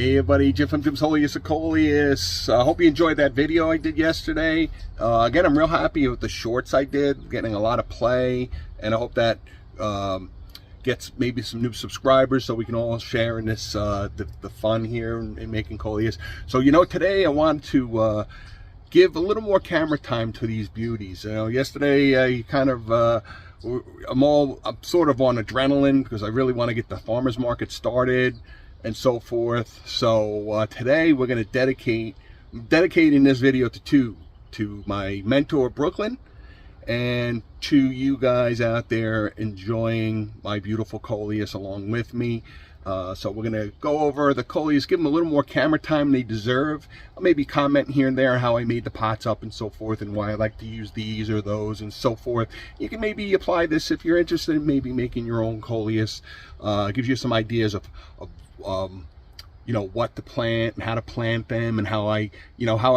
Hey everybody, Jim from Jim's Coleus. I hope you enjoyed that video I did yesterday. Again, I'm real happy with the shorts I did, getting a lot of play, and I hope that gets maybe some new subscribers so we can all share in this the fun here in making Coleus. So today I want to give a little more camera time to these beauties. Yesterday I kind of I'm sort of on adrenaline because I really want to get the farmers market started and so forth. So today we're going to dedicating this video to my mentor Brooklyn and to you guys out there enjoying my beautiful Coleus along with me. So we're going to go over the Coleus, give them a little more camera time they deserve. I'll maybe comment here and there how I made the pots up and so forth, and why I like to use these or those and so forth. You can maybe apply this if you're interested in maybe making your own Coleus. Gives you some ideas of what to plant and how to plant them, and how I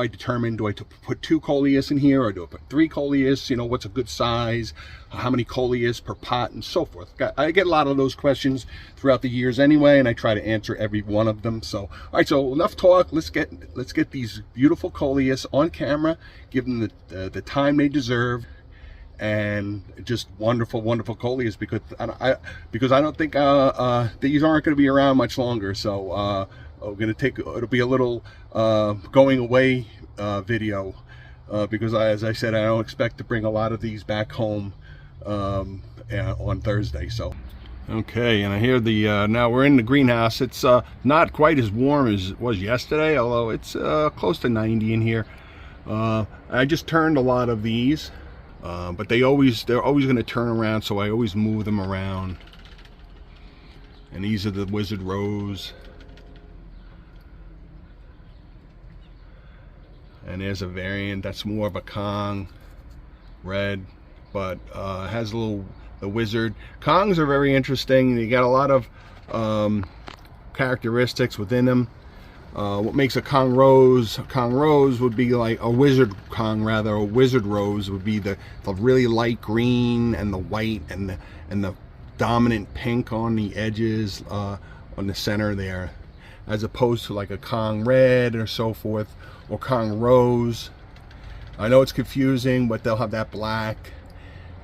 determine, do I put 2 Coleus in here or do I put 3 Coleus? What's a good size? How many Coleus per pot and so forth. I get a lot of those questions throughout the years anyway, and I try to answer every one of them. So, all right, so enough talk. Let's get these beautiful Coleus on camera, give them the time they deserve, and just wonderful Coleus, because I don't think these aren't going to be around much longer. So we're going to it'll be a little going away video, because as I said, I don't expect to bring a lot of these back home on Thursday. So okay, and I hear the now we're in the greenhouse. It's not quite as warm as it was yesterday, although it's close to 90 in here. I just turned a lot of these. But they're always going to turn around, so I always move them around. And these are the Wizard Rose. And there's a variant that's more of a Kong red, but has the Wizard. Kongs are very interesting. They got a lot of characteristics within them. What makes a Kong Rose would be like a Wizard Kong, rather. A Wizard Rose would be the really light green and the white and the dominant pink on the edges, on the center there, as opposed to like a Kong Red or so forth, or Kong Rose. I know it's confusing, but they'll have that black,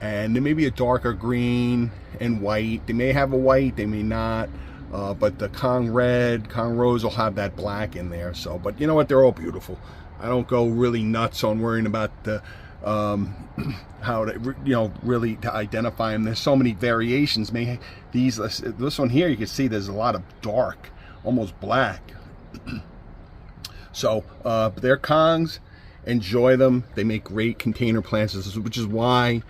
and there may be a darker green and white. They may have a white, they may not. But the Kong Red, Kong Rose will have that black in there. So, but you know what? They're all beautiful. I don't go really nuts on worrying about the how to really to identify them. There's so many variations. This one here, you can see there's a lot of dark, almost black. So they're Kongs. Enjoy them. They make great container plants, which is why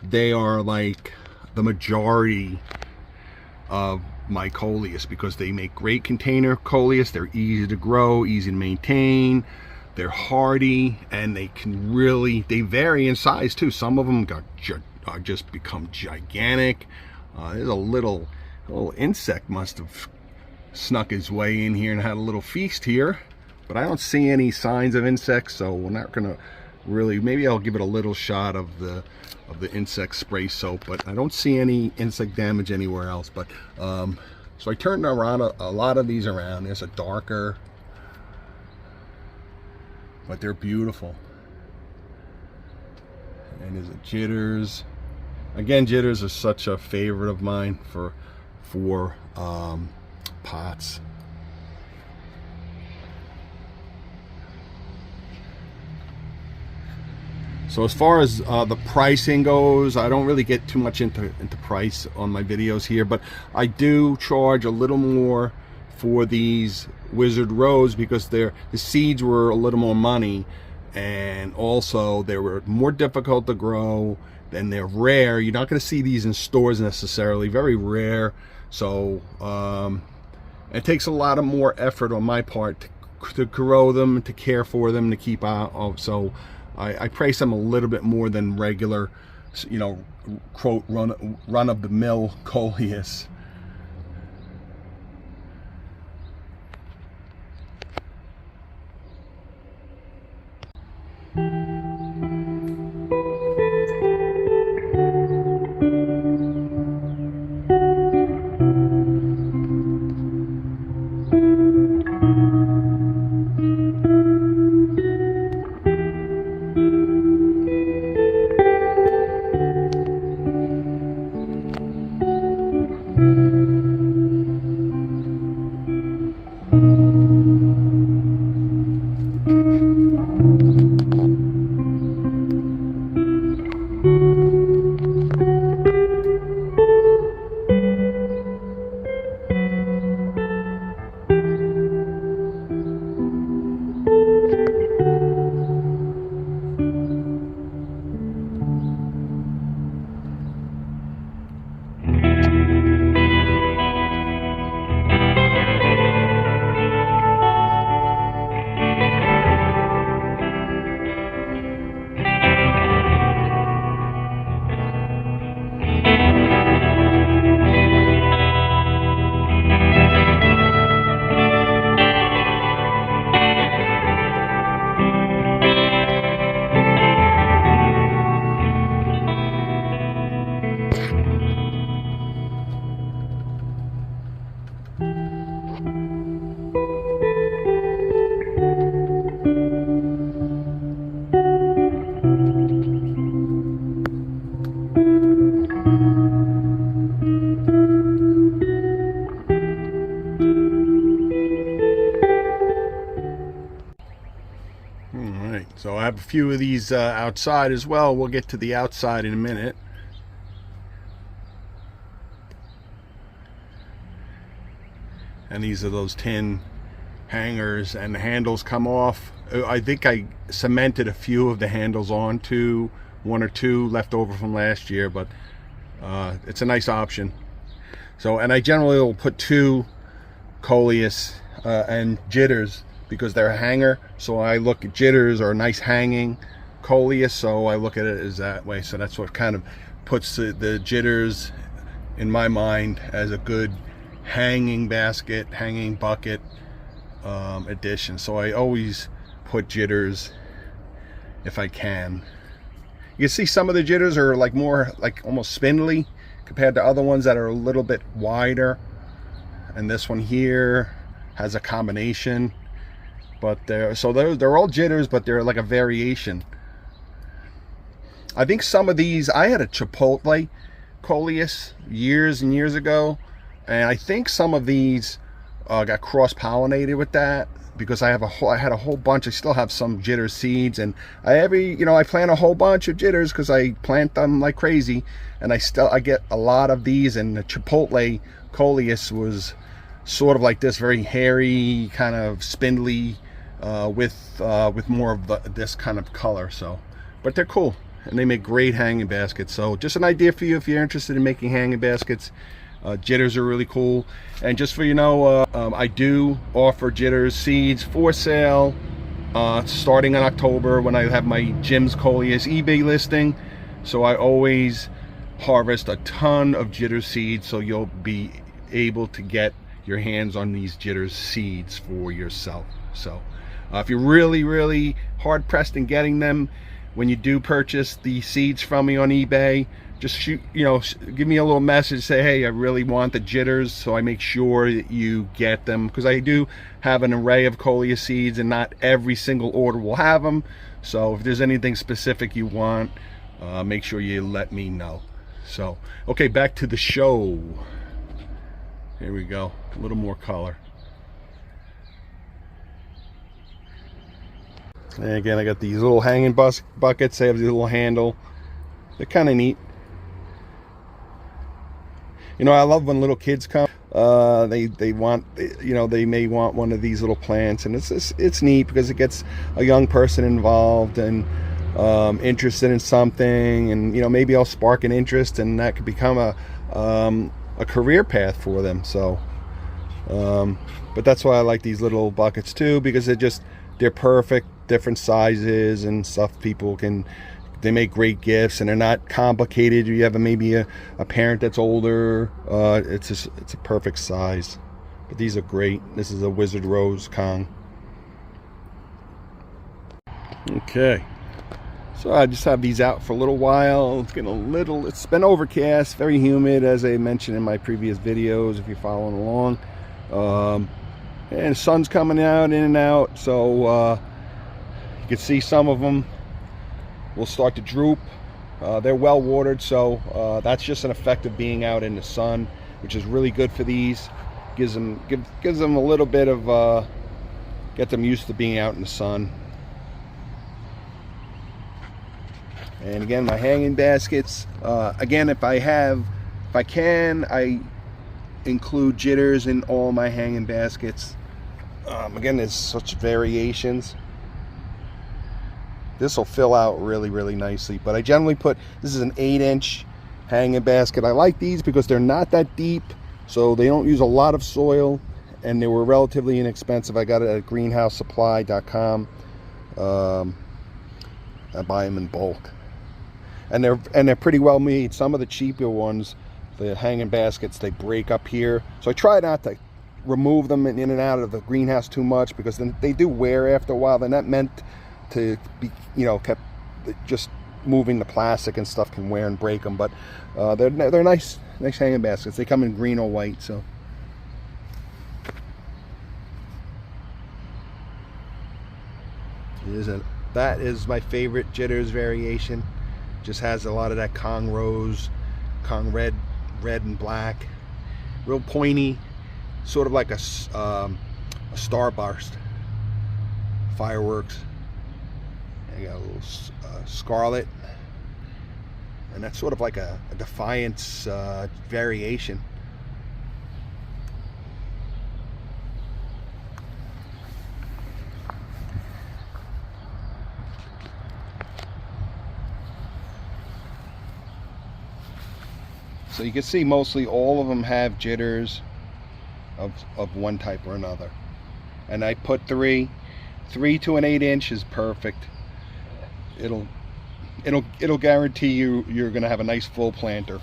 they are like the majority of my Coleus, because they make great container Coleus. They're easy to grow, easy to maintain, they're hardy, and they vary in size too. Some of them just become gigantic. There's a little insect must have snuck his way in here and had a little feast here, but I don't see any signs of insects, so we're not gonna really. Maybe I'll give it a little shot of the insect spray soap, but I don't see any insect damage anywhere else. But so I turned around a lot of these around. There's a darker, but they're beautiful. And there's a Jitters. Again, Jitters are such a favorite of mine for pots. So as far as the pricing goes, I don't really get too much into price on my videos here, but I do charge a little more for these Wizard Rose because the seeds were a little more money, and also they were more difficult to grow, and they're rare. You're not going to see these in stores necessarily, very rare. So it takes a lot of more effort on my part to grow them, to care for them, to keep out. So I price them a little bit more than regular, quote, run-of-the-mill Coleus. right, so I have a few of these outside as well. We'll get to the outside in a minute. And these are those tin hangers, and the handles come off. I think I cemented a few of the handles onto, one or two left over from last year, but it's a nice option. So, and I generally will put 2 Coleus and jitters because they're a hanger. So I look at jitters or nice hanging Coleus, so I look at it as that way. So that's what kind of puts the jitters in my mind as a good hanging basket, hanging bucket addition. So I always put jitters if I can. You can see some of the jitters are like more like almost spindly compared to other ones that are a little bit wider, and this one here has a combination, but they're all jitters, but they're like a variation. I think some of these, I had a Chipotle Coleus years and years ago, and I think some of these got cross-pollinated with that, because I had a whole bunch. I still have some jitter seeds, and I plant a whole bunch of jitters because I plant them like crazy, and I get a lot of these. And the Chipotle Coleus was sort of like this, very hairy, kind of spindly, with more of this kind of color. So, but they're cool, and they make great hanging baskets. So just an idea for you if you're interested in making hanging baskets. Jitters are really cool. And just for I do offer jitters seeds for sale starting in October, when I have my Jim's Coleus eBay listing. So I always harvest a ton of jitter seeds, so you'll be able to get your hands on these jitter seeds for yourself. So if you're really hard pressed in getting them, when you do purchase the seeds from me on eBay, just give me a little message, say, hey, I really want the jitters, so I make sure that you get them, because I do have an array of Coleus seeds, and not every single order will have them. So if there's anything specific you want, make sure you let me know. So, okay, back to the show. Here we go, a little more color. And again, I got these little hanging buckets. They have the little handle. They're kind of neat. I love when little kids come. They want, they may want one of these little plants, and it's neat because it gets a young person involved and interested in something, and maybe I'll spark an interest, and that could become a career path for them. So, but that's why I like these little buckets too, because they're perfect, different sizes and stuff. They make great gifts, and they're not complicated. You have maybe a parent that's older. It's a perfect size. But these are great. This is a Wizard Rose Kong. Okay, so I just have these out for a little while. It's been overcast, very humid, as I mentioned in my previous videos, if you're following along. And the sun's coming out, in and out, so you can see some of them will start to droop. They're well watered, so that's just an effect of being out in the sun, which is really good for these. Gives them a little bit of get them used to being out in the sun. And again, my hanging baskets, again, if I can, I include jitters in all my hanging baskets. Again, there's such variations. This will fill out really nicely, but I generally this is an 8-inch hanging basket. I like these because they're not that deep, so they don't use a lot of soil, and they were relatively inexpensive. I got it at greenhousesupply.com. I buy them in bulk, and they're pretty well made. Some of the cheaper ones, the hanging baskets, they break up here, so I try not to remove them in and out of the greenhouse too much, because then they do wear after a while. They're not meant to be, kept, just moving the plastic and stuff can wear and break them, but they're nice hanging baskets. They come in green or white. So that is my favorite jitters variation. Just has a lot of that Kong rose, Kong red and black, real pointy, sort of like a starburst, fireworks. scarlet, and that's sort of like a defiance variation. So you can see mostly all of them have jitters of one type or another. And I put 3 to an 8-inch is perfect. It'll guarantee you're gonna have a nice full planter.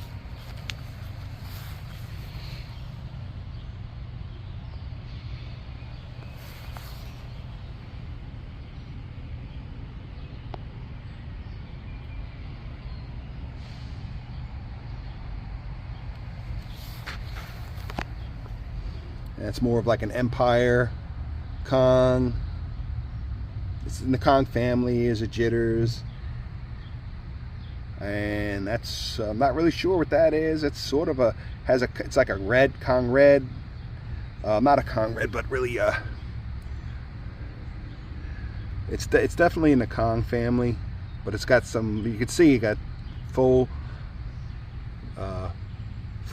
That's more of like an Empire Kong. It's in the Kong family, is a jitters, and that's I'm not really sure what that is. It's sort of it's like a red Kong red, not a Kong red, but really it's definitely in the Kong family, but it's got some, you can see it got full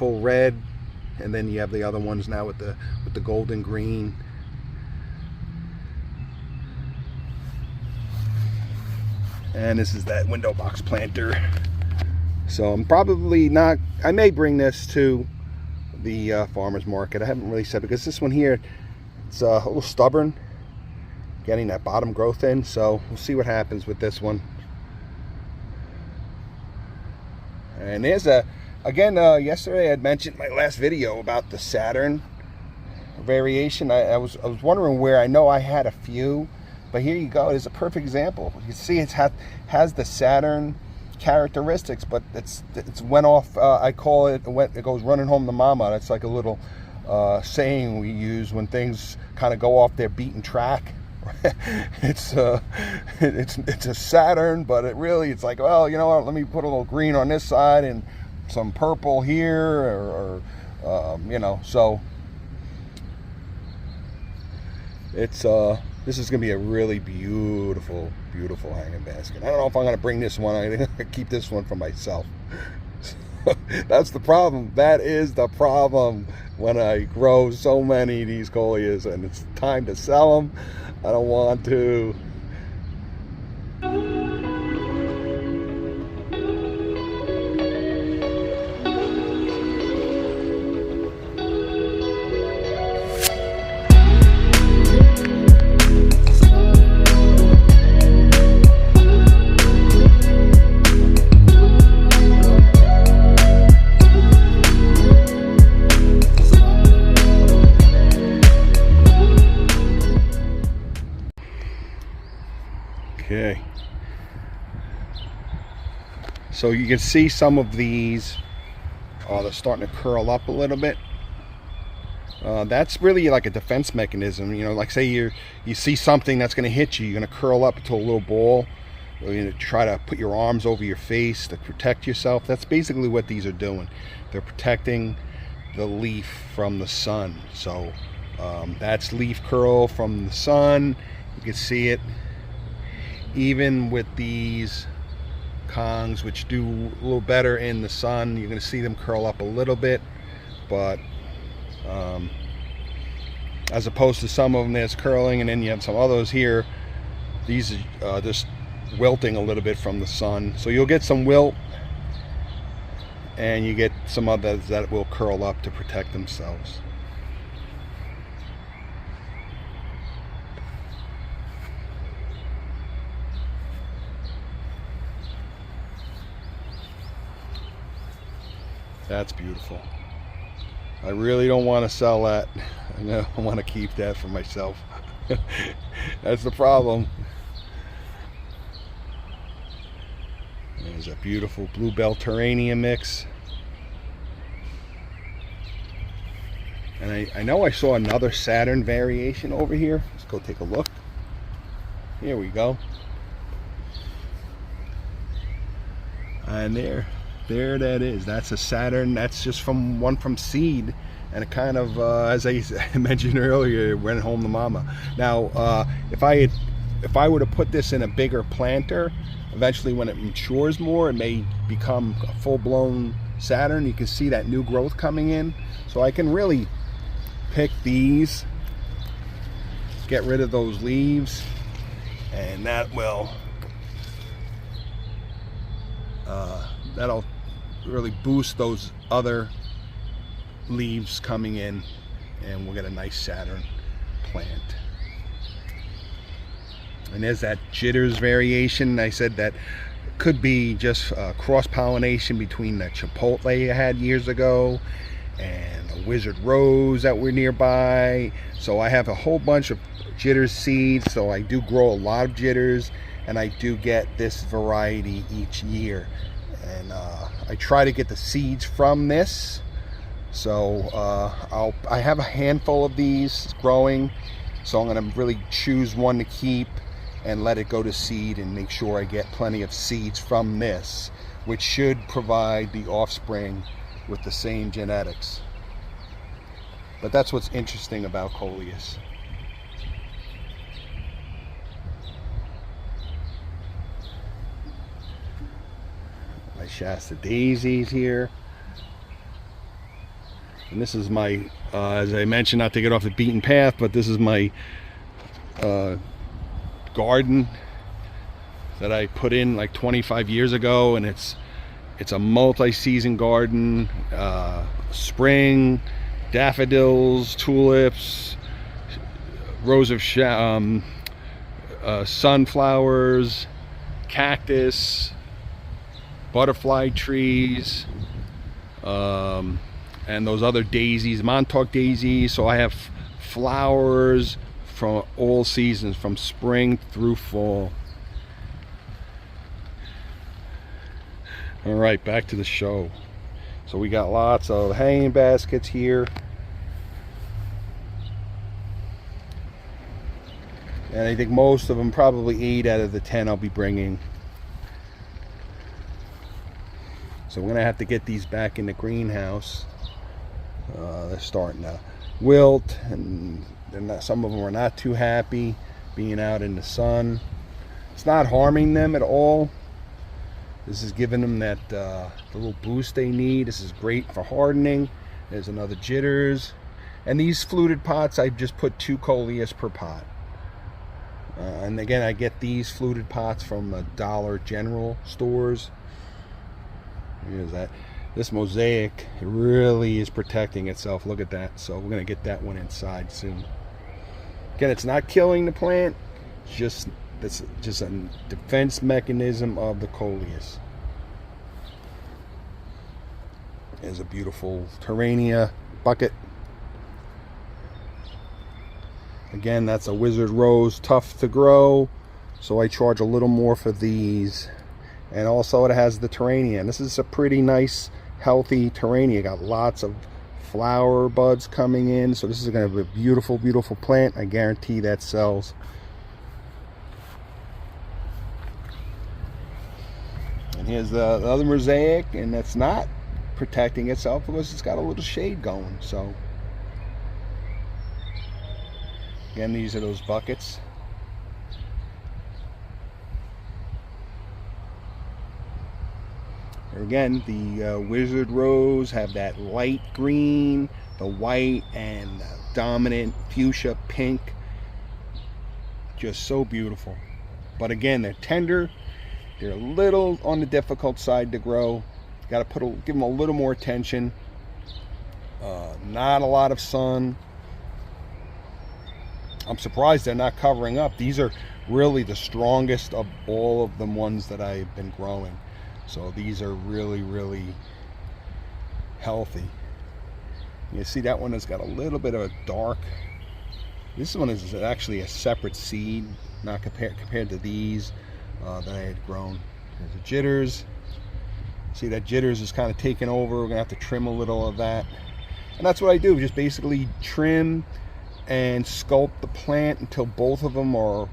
red. And then you have the other ones now with the golden green. And this is that window box planter. So I'm probably not, I may bring this to the farmer's market. I haven't really said, because this one here, it's a little stubborn getting that bottom growth in. So we'll see what happens with this one. And there's again, yesterday I had mentioned in my last video about the Saturn variation. I was wondering where. I know I had a few, but here you go. It's a perfect example. You can see it has the Saturn characteristics, but it's went off. I call it, it goes running home to mama. That's like a little saying we use when things kind of go off their beaten track. It's a Saturn, but it's like, well, you know what? Let me put a little green on this side and some purple here, or you know. So it's this is gonna be a really beautiful hanging basket. I don't know if I'm gonna bring this one. I'm gonna keep this one for myself. That's the problem. That is the problem when I grow so many of these Coleus and it's time to sell them. I don't want to. Okay, so you can see some of these, they're starting to curl up a little bit. That's really like a defense mechanism. You know, like say you see something that's going to hit you, you're going to curl up into a little ball. You're going to try to put your arms over your face to protect yourself. That's basically what these are doing. They're protecting the leaf from the sun. So that's leaf curl from the sun. You can see it. Even with these Kongs, which do a little better in the sun, you're going to see them curl up a little bit, but as opposed to some of them that's curling, and then you have some others here, these are just wilting a little bit from the sun. So you'll get some wilt, and you get some others that will curl up to protect themselves. That's beautiful. I really don't want to sell that. I want to keep that for myself. That's the problem. There's a beautiful bluebell terranium mix. And I know I saw another Saturn variation over here. Let's go take a look. Here we go. And there that is. That's a Saturn. That's just from seed, and it kind of as I mentioned earlier, it went home to mama. Now if I had if I were to put this in a bigger planter, eventually when it matures more, it may become a full-blown Saturn. You can see that new growth coming in. So I can really pick these, get rid of those leaves, and that will that'll really boost those other leaves coming in, and we'll get a nice Saturn plant. And there's that jitters variation. I said that could be just cross-pollination between the chipotle I had years ago and the wizard rose that were nearby. So I have a whole bunch of jitters seeds, so I do grow a lot of jitters, and I do get this variety each year. And I try to get the seeds from this. So I have a handful of these growing, so I'm going to really choose one to keep and let it go to seed and make sure I get plenty of seeds from this, which should provide the offspring with the same genetics. But that's what's interesting about Coleus. My Shasta daisies here. And this is my, as I mentioned, not to get off the beaten path, but this is my garden that I put in like 25 years ago, and it's a multi-season garden. Spring, daffodils, tulips, rows of sunflowers, cactus, butterfly trees, and those other daisies, Montauk daisies. So I have flowers from all seasons, from spring through fall. All right, back to the show. So we got lots of hanging baskets here, and I think most of them, probably 8 out of the 10, I'll be bringing. So we're gonna have to get these back in the greenhouse. They're starting to wilt, and some of them are not too happy being out in the sun. It's not harming them at all. This is giving them that the little boost they need. This is great for hardening. There's another jitters. And these fluted pots, I just put 2 Coleus per pot. And again, I get these fluted pots from the Dollar General stores. Here's that. This mosaic, it really is protecting itself. Look at that. So we're going to get that one inside soon. Again, it's not killing the plant. It's just a defense mechanism of the Coleus. There's a beautiful Terrania bucket. Again, that's a wizard rose, tough to grow, so I charge a little more for these. And also it has the Terrania, and this is a pretty nice, healthy Terrania. Got lots of flower buds coming in, so this is going to be a beautiful, beautiful plant. I guarantee that sells. And here's the other mosaic, and that's not protecting itself because it's got a little shade going. So again, these are those buckets. Again, the wizard rose have that light green, the white, and dominant fuchsia pink. Just so beautiful. But again, they're tender. They're a little on the difficult side to grow. Got to give them a little more attention. Not a lot of sun. I'm surprised they're not covering up. These are really the strongest of all of the ones that I've been growing. So these are really, really healthy. You see that one has got a little bit of a dark. This one is actually a separate seed, not compared to these that I had grown. There's the jitters. See, that jitters is kind of taking over. We're gonna have to trim a little of that. And that's what I do, just basically trim and sculpt the plant until both of them are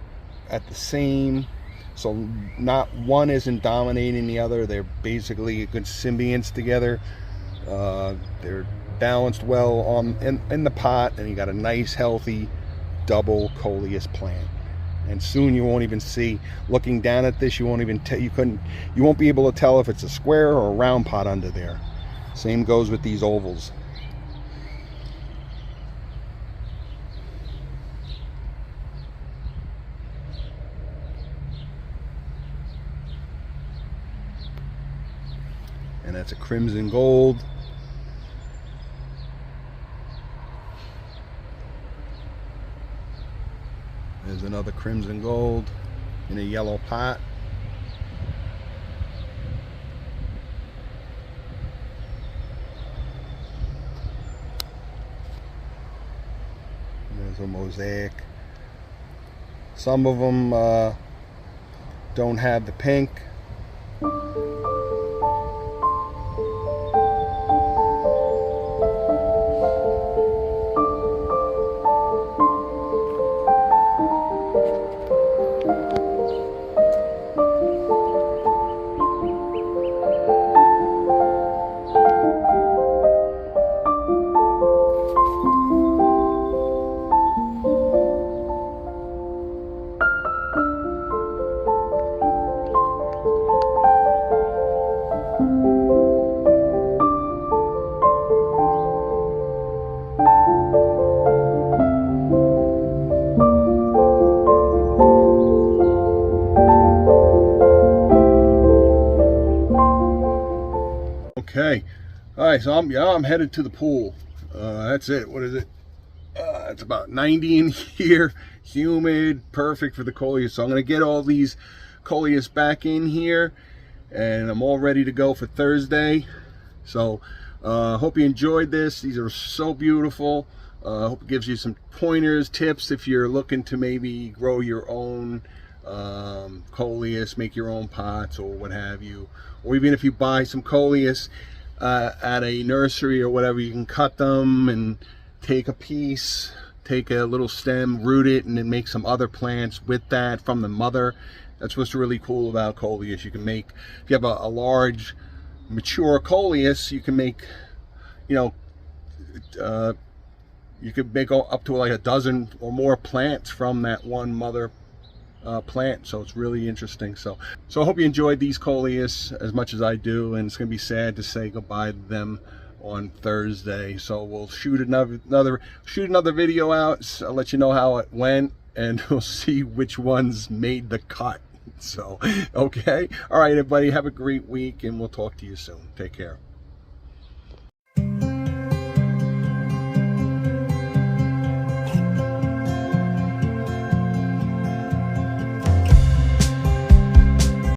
at the same. So not one isn't dominating the other. They're basically a good symbionts together. They're balanced well in the pot, and you got a nice, healthy, double Coleus plant. And soon you won't even see, looking down at this, you won't even you won't be able to tell if it's a square or a round pot under there. Same goes with these ovals. And that's a crimson gold. There's another crimson gold in a yellow pot. And there's a mosaic. Some of them don't have the pink. Okay, all right, so I'm headed to the pool. That's it. What is it? It's about 90 in here, humid, perfect for the Coleus. So I'm gonna get all these Coleus back in here, and I'm all ready to go for Thursday. So hope you enjoyed this. These are so beautiful. Hope it gives you some pointers, tips if you're looking to maybe grow your own Coleus, make your own pots or what have you. Or even if you buy some Coleus at a nursery or whatever, you can cut them and take a piece, take a little stem, root it, and then make some other plants with that from the mother. That's what's really cool about Coleus. You can make, if you have a large mature Coleus, you can make, you know, you could make up to like a dozen or more plants from that one mother plant. So it's really interesting. So I hope you enjoyed these Coleus as much as I do, and it's gonna be sad to say goodbye to them on Thursday. So we'll shoot another video out. I'll let you know how it went, and we'll see which ones made the cut. So okay, all right everybody, have a great week, and we'll talk to you soon. Take care.